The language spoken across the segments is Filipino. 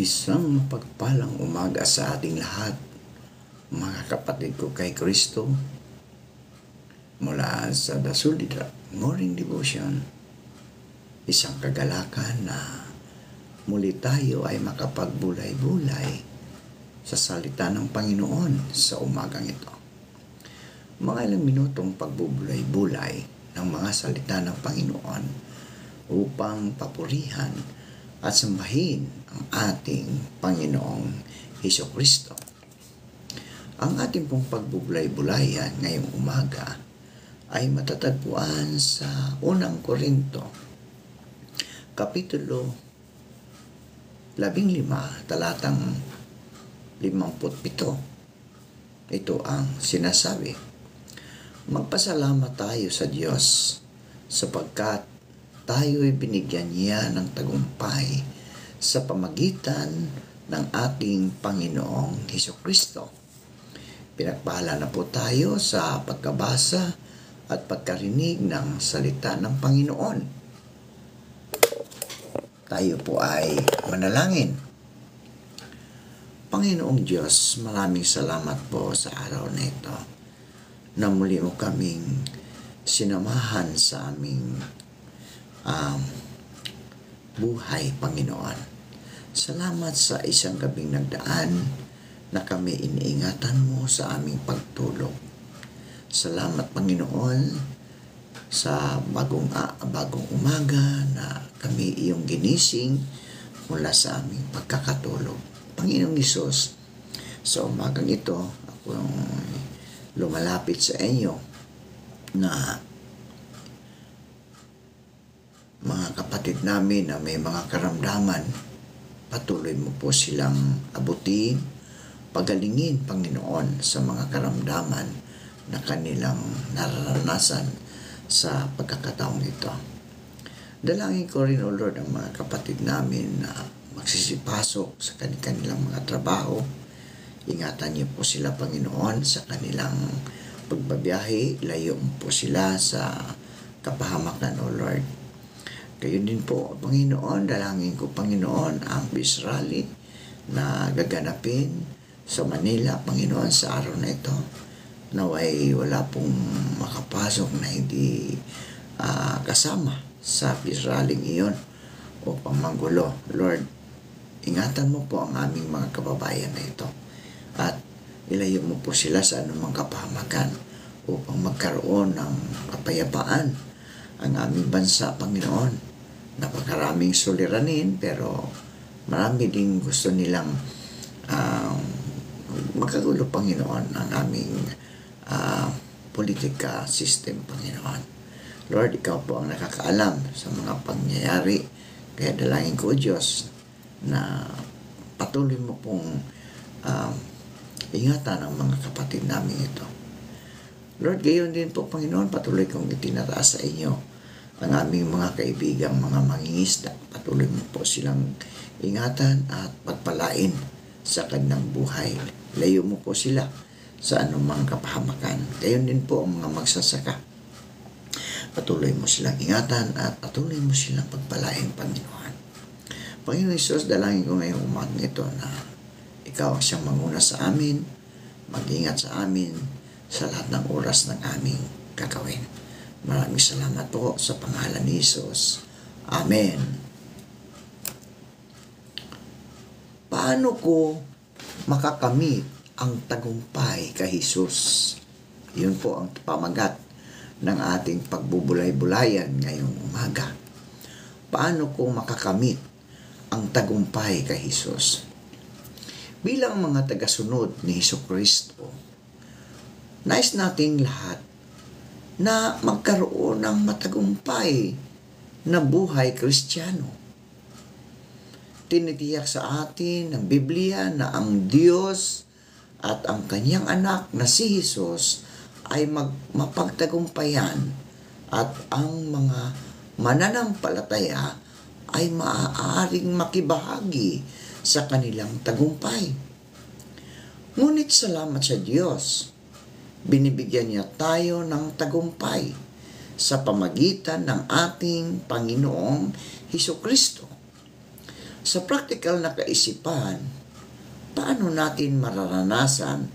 Isang mapagpalang umaga sa ating lahat, mga kapatid ko kay Kristo, mula sa The Solid Morning Devotion. Isang kagalakan na muli tayo ay makapagbulay-bulay sa salita ng Panginoon sa umagang ito. Mga ilang minutong pagbubulay-bulay ng mga salita ng Panginoon upang papurihan at sambahin ang ating Panginoong Hesukristo. Ang ating pong pagbubulay-bulayan ngayong umaga ay matatagpuan sa unang Korinto, Kapitulo 15, talatang 57. Ito ang sinasabi: magpasalamat tayo sa Diyos sapagkat tayo'y binigyan niya ng tagumpay sa pamagitan ng ating Panginoong Hesukristo. Pinagpala na po tayo sa pagkabasa at pagkarinig ng salita ng Panginoon. Tayo po ay manalangin. Panginoong Diyos, maraming salamat po sa araw na ito na muli mo kaming sinamahan sa aming buhay, Panginoon. Salamat sa isang gabing nagdaan na kami iniingatan mo sa aming pagtulog. Salamat, Panginoon, sa bagong umaga na kami iyong ginising mula sa aming pagkakatulog. Panginoong Hesus, sa umagang ito, ako lumalapit sa inyo na mga kapatid namin na may mga karamdaman, patuloy mo po silang abutin, pagalingin, Panginoon, sa mga karamdaman na kanilang nararanasan sa pagkakataong ito. Dalangin ko rin, O Lord, ang mga kapatid namin na magsisipasok sa kanilang mga trabaho. Ingatan niyo po sila, Panginoon, sa kanilang pagbabiyahe. Layo po sila sa kapahamakan, O Lord. Kayo din po, Panginoon, dalangin ko, Panginoon, ang peace rally na gaganapin sa Manila, Panginoon, sa araw na ito. Naway wala pong makapasok na hindi kasama sa peace rally iyon upang manggulo. Lord, ingatan mo po ang aming mga kababayan na ito at ilayo mo po sila sa anumang kapahamakan upang magkaroon ng kapayapaan ang aming bansa, Panginoon. Napakaraming suliranin, pero marami ding gusto nilang makagulo, Panginoon, ang aming politika system, Panginoon. Lord, ikaw po ang nakakaalam sa mga pangyayari. Kaya dalangin ko, Diyos, na patuloy mo pong ingatan ang mga kapatid namin ito. Lord, gayon din po, Panginoon, patuloy kong itinataas sa inyo ang aming mga kaibigang, mga mangingisda. Patuloy mo po silang ingatan at pagpalain sa kanilang buhay. Layo mo po sila sa anumang kapahamakan. Gayon din po ang mga magsasaka. Patuloy mo silang ingatan at patuloy mo silang pagpalain, Panginoon. Panginoon Hesus, dalangin ko ngayong umagang ito na ikaw ang siyang manguna sa amin, mag-ingat sa amin sa lahat ng oras ng aming gagawin. Maraming salamat po sa pangalan ni Jesus. Amen. Paano ko makakamit ang tagumpay kay Jesus? Yun po ang pamagat ng ating pagbubulay-bulayan ngayong umaga. Paano ko makakamit ang tagumpay kay Jesus? Bilang mga tagasunod ni Hesukristo, nais nating lahat na magkaroon ng matagumpay na buhay Kristiyano. Tinitiyak sa atin ng Biblia na ang Diyos at ang kanyang anak na si Jesus ay mapagtagumpayan at ang mga mananampalataya ay maaaring makibahagi sa kanilang tagumpay. Ngunit salamat sa Diyos, binibigyan niya tayo ng tagumpay sa pamagitan ng ating Panginoong Hesukristo. Sa practical na kaisipan, paano natin mararanasan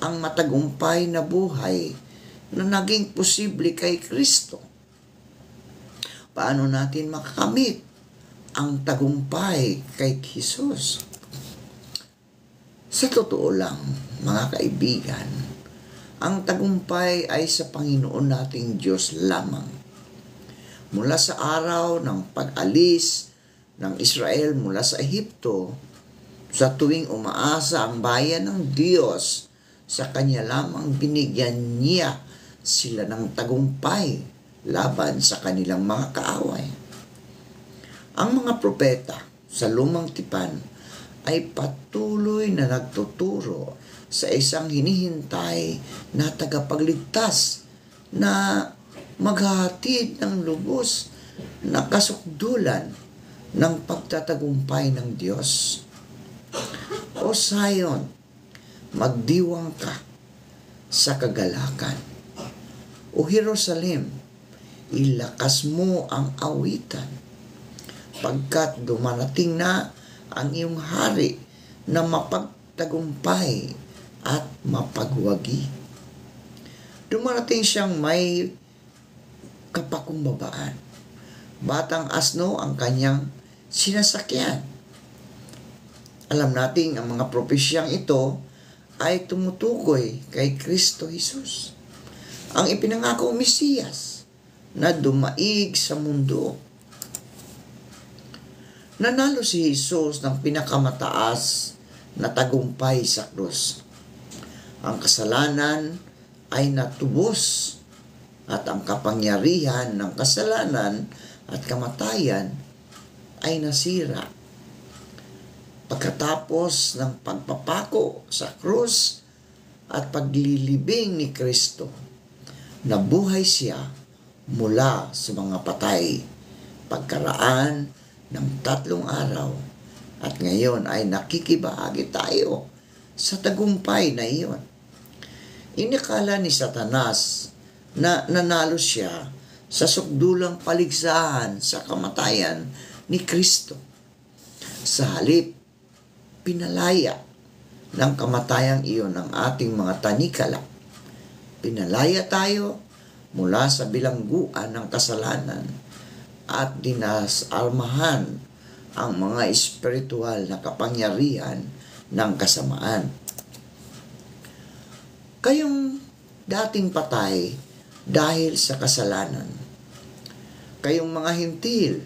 ang matagumpay na buhay na naging posible kay Kristo? Paano natin makakamit ang tagumpay kay Jesus? Sa totoo lang, mga kaibigan, ang tagumpay ay sa Panginoon nating Diyos lamang. Mula sa araw ng pag-alis ng Israel mula sa Ehipto, sa tuwing umaasa ang bayan ng Diyos, sa Kanya lamang binigyan niya sila ng tagumpay laban sa kanilang mga kaaway. Ang mga propeta sa Lumang Tipan ay patuloy na nagtuturo sa isang hinihintay na tagapagligtas na maghahatid ng lubos na kasukdulan ng pagtatagumpay ng Diyos. O Zion, magdiwang ka sa kagalakan. O Jerusalem, ilakas mo ang awitan, pagkat dumarating na ang iyong hari na mapagtagumpay at mapagwagi. Dumarating siyang may kapakumbabaan. Batang asno ang kanyang sinasakyan. Alam nating ang mga propesyang ito ay tumutukoy kay Kristo Jesus, ang ipinangakong Mesiyas na dumaig sa mundo. Nanalo si Jesus ng pinakamataas na tagumpay sa krus. Ang kasalanan ay natubos at ang kapangyarihan ng kasalanan at kamatayan ay nasira. Pagkatapos ng pagpapako sa krus at paglilibing ni Kristo, nabuhay siya mula sa mga patay pagkaraan ng 3 araw, at ngayon ay nakikibahagi tayo sa tagumpay na iyon. Inikala ni Satanas na nanalo siya sa sukdulang paligsahan sa kamatayan ni Kristo. Sa halip, pinalaya ng kamatayang iyon ang ating mga tanikala. Pinalaya tayo mula sa bilangguan ng kasalanan at dinasalmahan ang mga espiritual na kapangyarihan ng kasamaan. Kayong dating patay dahil sa kasalanan, kayong mga hintil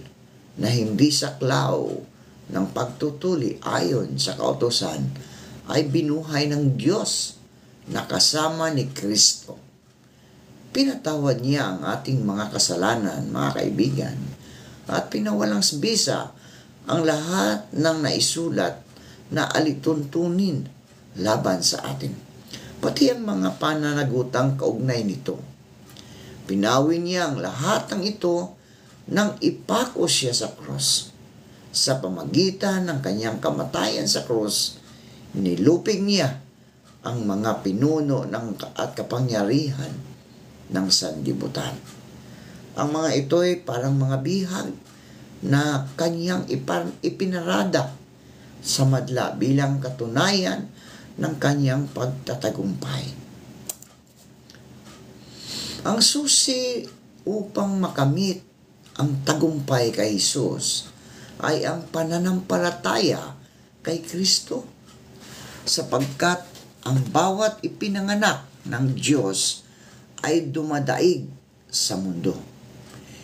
na hindi saklaw ng pagtutuli ayon sa kautusan, ay binuhay ng Diyos na kasama ni Kristo. Pinatawad niya ang ating mga kasalanan, mga kaibigan, at pinawalang bisa ang lahat ng naisulat na alituntunin laban sa atin, pati ang mga pananagutang kaugnay nito. Pinawin niya ang lahat ng ito nang ipako siya sa krus. Sa pamagitan ng kanyang kamatayan sa krus, nilupig niya ang mga pinuno at kapangyarihan ng sanlibutan. Ang mga ito ay parang mga bihag na kanyang ipinarada sa madla bilang katunayan ng kanyang pagtatagumpay. Ang susi upang makamit ang tagumpay kay Jesus ay ang pananampalataya kay Kristo, sapagkat ang bawat ipinanganak ng Diyos ay dumadaig sa mundo.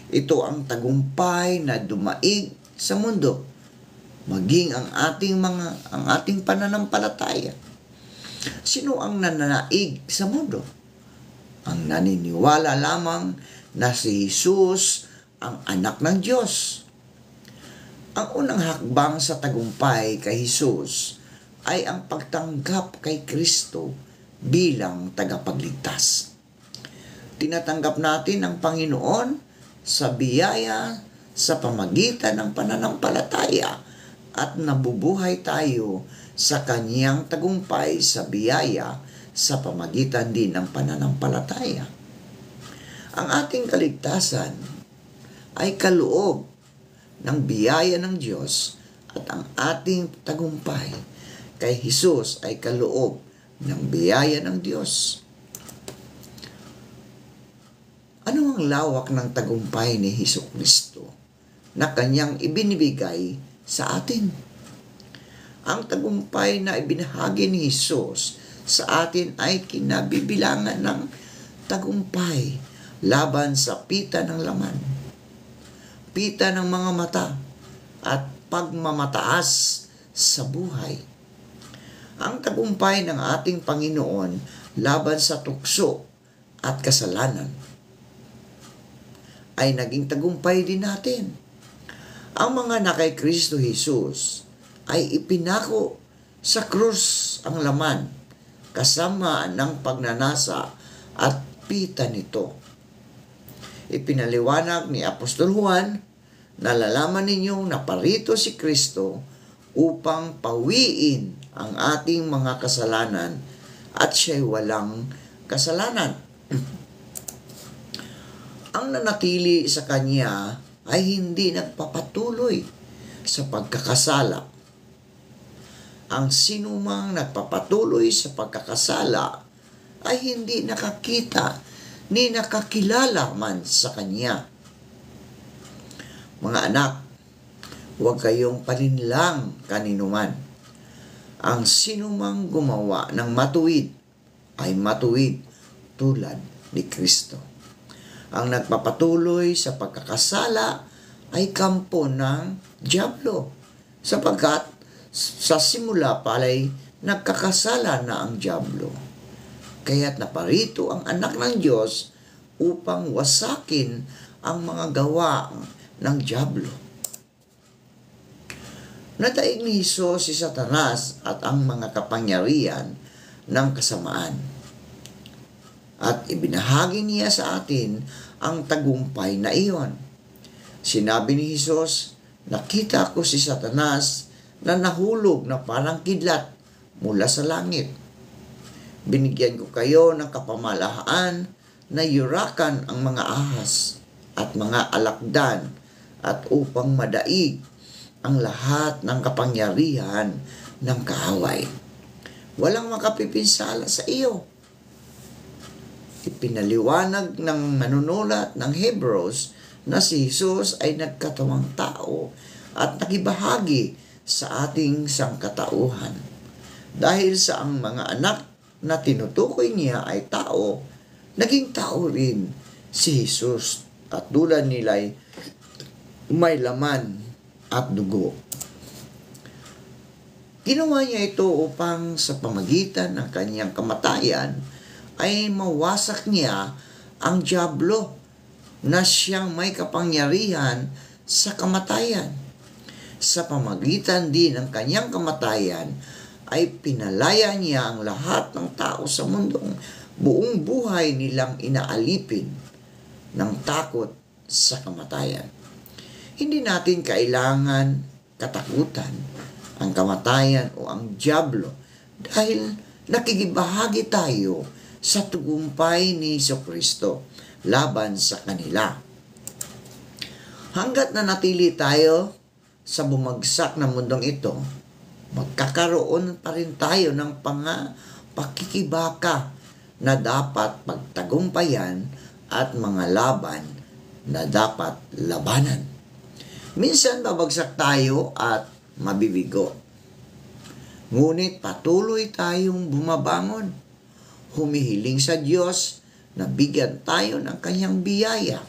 Ito ang tagumpay na dumaig sa mundo, maging ang ating pananampalataya. Sino ang nananaig sa mundo? Ang naniniwala lamang na si Jesus ang anak ng Diyos. Ang unang hakbang sa tagumpay kay Jesus ay ang pagtanggap kay Kristo bilang tagapagligtas. Tinatanggap natin ang Panginoon sa biyaya sa pamagitan ng pananampalataya at nabubuhay tayo sa Kanyang tagumpay sa biyaya sa pamagitan din ng pananampalataya. Ang ating kaligtasan ay kaloob ng biyaya ng Diyos at ang ating tagumpay kay Jesus ay kaloob ng biyaya ng Diyos. Ano ang lawak ng tagumpay ni Jesucristo na kanyang ibinibigay sa atin? Ang tagumpay na ibinahagi ni Jesus sa atin ay kinabibilangan ng tagumpay laban sa pita ng laman, pita ng mga mata, at pagmamataas sa buhay. Ang tagumpay ng ating Panginoon laban sa tukso at kasalanan ay naging tagumpay din natin. Ang mga na kay Kristo Jesus ay ipinako sa krus ang laman kasama ng pagnanasa at pita nito. Ipinaliwanag ni Apostol Juan, nalalaman ninyong naparito si Kristo upang pawiin ang ating mga kasalanan at siya'y walang kasalanan. Ang nanatili sa kanya ay hindi nagpapatuloy sa pagkakasala. Ang sinumang nagpapatuloy sa pagkakasala ay hindi nakakita ni nakakilala man sa kanya. Mga anak, huwag kayong palinlang kaninuman. Ang sinumang gumawa ng matuwid ay matuwid tulad ni Kristo. Ang nagpapatuloy sa pagkakasala ay kampo ng dyablo, sapagkat sa simula pala'y nagkakasala na ang dyablo. Kaya't naparito ang anak ng Diyos upang wasakin ang mga gawa ng dyablo. Nadaig ni Jesus si Satanas at ang mga kapangyarihan ng kasamaan. At ibinahagi niya sa atin ang tagumpay na iyon. Sinabi ni Jesus, nakita ko si Satanas na nahulog na parang kidlat mula sa langit. Binigyan ko kayo ng kapamahalaan na yurakan ang mga ahas at mga alakdan at upang madaig ang lahat ng kapangyarihan ng kaaway. Walang makapipinsala sa iyo. Ipinaliwanag ng manunulat ng Hebrews na si Jesus ay nagkatawang tao at nakibahagi sa ating sangkatauhan. Dahil sa ang mga anak na tinutukoy niya ay tao, naging tao rin si Jesus at tulad nila'y may laman at dugo. Ginawa niya ito upang sa pamagitan ng kanyang kamatayan ay mawasak niya ang dyablo na siyang may kapangyarihan sa kamatayan. Sa pamagitan din ng kanyang kamatayan ay pinalaya niya ang lahat ng tao sa mundong buong buhay nilang inaalipin ng takot sa kamatayan. Hindi natin kailangan katakutan ang kamatayan o ang dyablo dahil nakikibahagi tayo sa tagumpay ni Jesucristo laban sa kanila. Hanggat nanatili tayo sa bumagsak na mundong ito, magkakaroon pa rin tayo ng pakikibaka na dapat pagtagumpayan at mga laban na dapat labanan. Minsan babagsak tayo at mabibigo. Ngunit patuloy tayong bumabangon, humihiling sa Diyos na bigyan tayo ng kanyang biyaya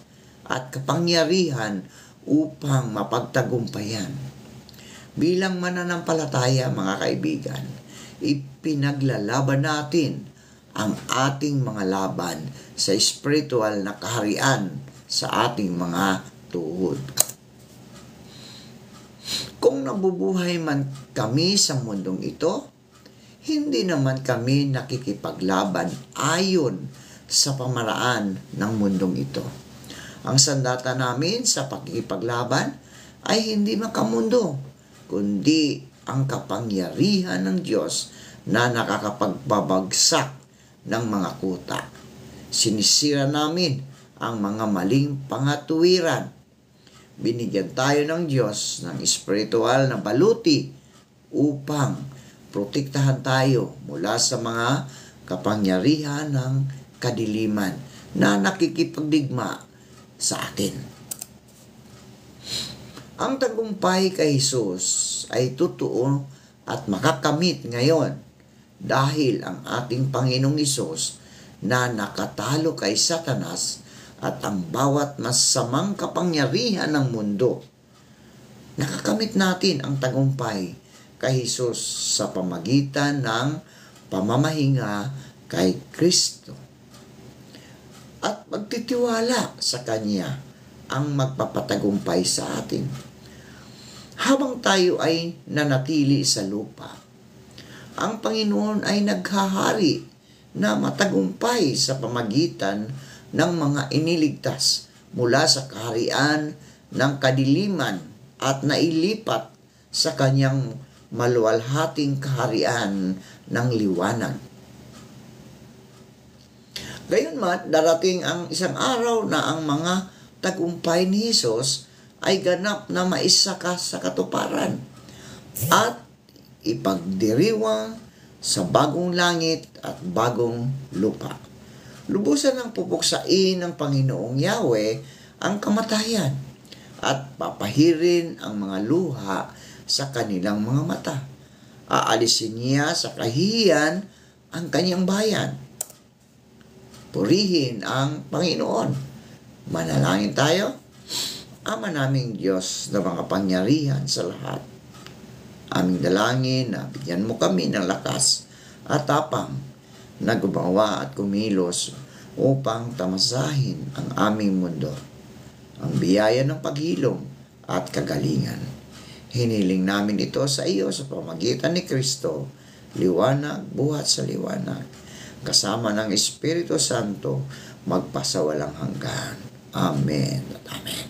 at kapangyarihan upang mapagtagumpayan. Bilang mananampalataya, mga kaibigan, ipinaglalaban natin ang ating mga laban sa espiritual na kaharian sa ating mga tuhod. Kung nabubuhay man kami sa mundong ito, hindi naman kami nakikipaglaban ayon sa pamaraan ng mundong ito. Ang sandata namin sa pakikipaglaban ay hindi makamundo, kundi ang kapangyarihan ng Diyos na nakakapagbabagsak ng mga kuta. Sinisira namin ang mga maling pangatuwiran. binigyan tayo ng Diyos ng espiritual na baluti upang protektahan tayo mula sa mga kapangyarihan ng kadiliman na nakikipagdigma sa atin. Ang tagumpay kay Jesus ay totoo at makakamit ngayon dahil ang ating Panginoong Hesus na nakatalo kay Satanas at ang bawat masamang kapangyarihan ng mundo. Nakakamit natin ang tagumpay kay Jesus sa pamagitan ng pamamahinga kay Kristo. At magtitiwala sa Kanya ang magpapatagumpay sa atin. Habang tayo ay nanatili sa lupa, ang Panginoon ay naghahari na matagumpay sa pamagitan ng mga iniligtas mula sa kaharian ng kadiliman at nailipat sa Kanyang maluwalhating kaharian ng liwanag. Gayunman, darating ang isang araw na ang mga tagumpay ni Jesus ay ganap na maisaka sa katuparan at ipagdiriwang sa bagong langit at bagong lupa. Lubusan ng pupuksain ng Panginoong Yahweh ang kamatayan at papahirin ang mga luha sa kanilang mga mata. Aalisin niya sa kahihiyan ang kanyang bayan. Purihin ang Panginoon. Manalangin tayo. Ama naming Diyos na mga pangyarihan sa lahat, aming dalangin na bigyan mo kami ng lakas at tapang na gumawa at kumilos upang tamasahin ang aming mundo, ang biyaya ng paghilom at kagalingan. Hiniling namin ito sa iyo sa pamagitan ni Kristo, liwanag, buhat sa liwanag, kasama ng Espiritu Santo, magpasawalang hanggan. Amen at amen.